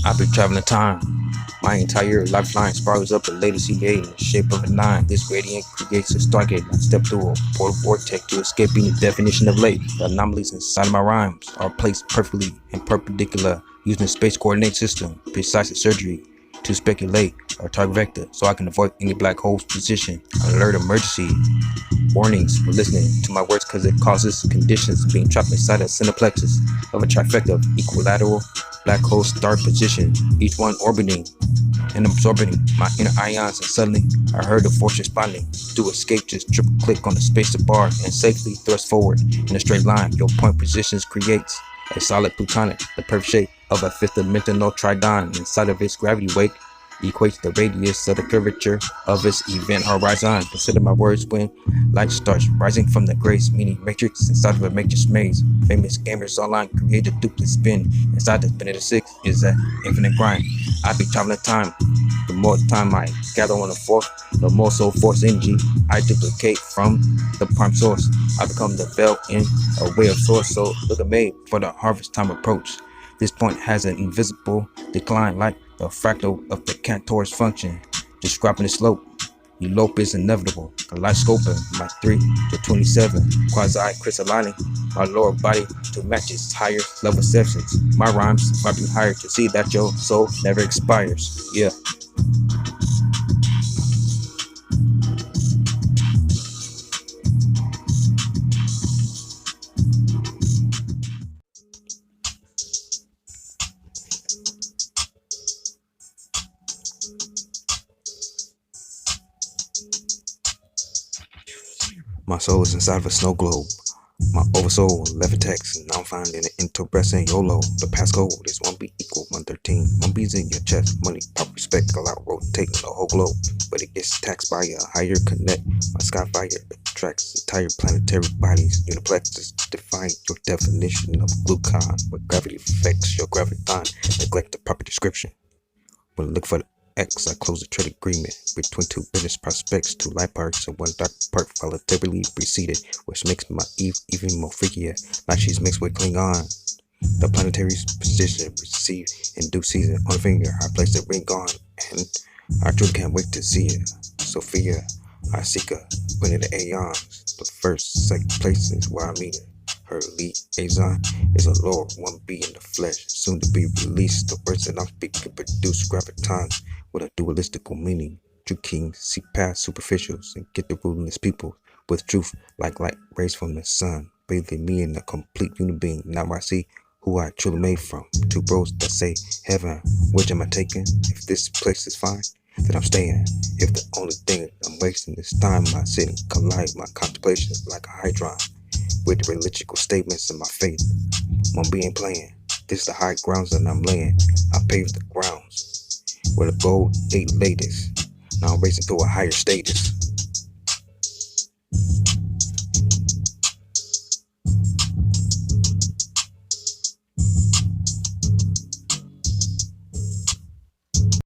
I've been traveling time. My entire lifeline spirals up a latency gate in the shape of a nine. This gradient creates a stargate. I step through a portal vortex to escaping the definition of late. The anomalies inside of my rhymes are placed perfectly and perpendicular using a space coordinate system, precise surgery to speculate or target vector so I can avoid any black hole's position. Alert emergency warnings for listening to my words because it causes conditions being trapped inside a cineplexus of a trifecta of equilateral black hole star position, each one orbiting and absorbing my inner ions, and suddenly I heard the force responding. To escape, just triple click on the spacer bar and safely thrust forward in a straight line. Your point positions creates a solid plutonic, the perfect shape of a fifth dimensional tridon. Inside of its gravity wake equates the radius of the curvature of its event horizon. Consider my words when light starts rising from the grace, meaning matrix inside of a matrix maze. Famous gamers online create a duplicate spin. Inside the spin of the six is an infinite grind. I be traveling time. The more time I gather on the fourth, the more soul force energy I duplicate from the prime source. I become the veil in a way of source. So look at me for the harvest time approach. This point has an invisible decline like the fractal of the Cantor's function, describing the slope. Elope is inevitable. Kaleidoscoping my 3 to 27, quasi-crystallining my lower body to match its higher level substance. My rhymes might be higher to see that your soul never expires. Yeah. My soul is inside of a snow globe. My oversoul levitates, and I'm finding it interesting YOLO. The passcode is 1B equal 113. 1B's in your chest, money, pop, respect, allow rotating the whole globe. But it gets taxed by a higher connect. My skyfire attracts entire planetary bodies. Uniplexes define your definition of glucon. Where gravity affects your graviton. Neglect the proper description. When I look for the X, I close a trade agreement between two business prospects, two light parts, and one dark part voluntarily preceded, which makes my Eve even more freakier, like she's mixed with Klingon. The planetary position received in due season. On the finger, I place the ring on, and I truly can't wait to see her. Sophia, I seek her, winning the aeons. The first, second place is where I meet her. Her liaison is a Lord, 1B in the flesh, soon to be released. The words that I'm speaking produce gravitons with a dualistical meaning. True kings see past superficials and get the ruleless people with truth like light rays from the sun, bathing me in a complete unibeing. Now I see who I truly made from. Two bros that say, heaven, which am I taking? If this place is fine, then I'm staying. If the only thing I'm wasting is time, I sit and collide my contemplation like a hydron with the religious statements in my faith. I'm being playing. This is the high grounds that I'm laying. I paved the grounds where the gold ate latest. Now I'm racing to a higher status.